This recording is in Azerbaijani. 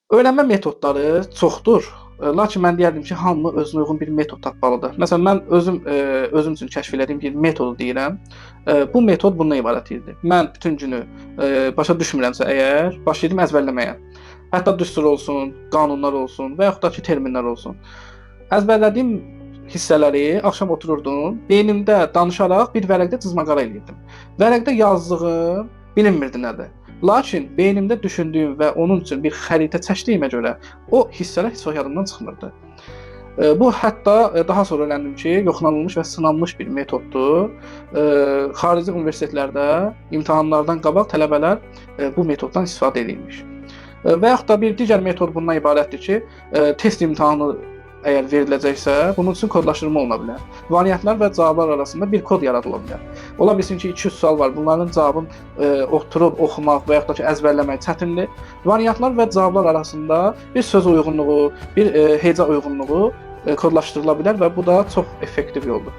Öyrənmə metodları çoxdur. Lakin mən deyərdim ki, hamı özünə uyğun bir metod tapmalıdır. Məsələn, mən özüm üçün kəşf elədiyim bir metodu deyirəm. Bu metod bundan ibarət idi. Mən bütün günü başa düşmürəmsə əgər, başlayırdım əzbərləməyə. Hətta düstur olsun, qanunlar olsun və yaxud da ki, terminlər olsun. Əzbərlədiyim hissələri axşam otururdum, beynimdə danışaraq bir vərəqdə cızmaqara eləyirdim. Vərəqdə yazdığım bilinmirdi nədir. Lakin beynimdə düşündüyüm və onun üçün bir xəritə çəkdiyimə görə o hissələr heç vaxt yadımdan çıxmırdı. Bu hətta daha sonra öyrəndim ki, yoxlanılmış və sınanmış bir metoddur. Xarici universitetlərdə imtahanlardan qabaq tələbələr bu metoddan istifadə edirmiş. Və yaxud da bir digər metod bundan ibarətdir ki, test imtahanı əgər veriləcəksə, bunun üçün kodlaşdırma oluna bilər. Variantlar və cavablar arasında bir kod yaradıla bilər. Ola bilsin ki, 200 sual var. Bunların cavabını oturub oxumaq və yaxud da ki, əzbərləmək çətindir. Variantlar və cavablar arasında bir söz uyğunluğu, bir heca uyğunluğu kodlaşdırıla bilər və bu da çox effektiv yoldur.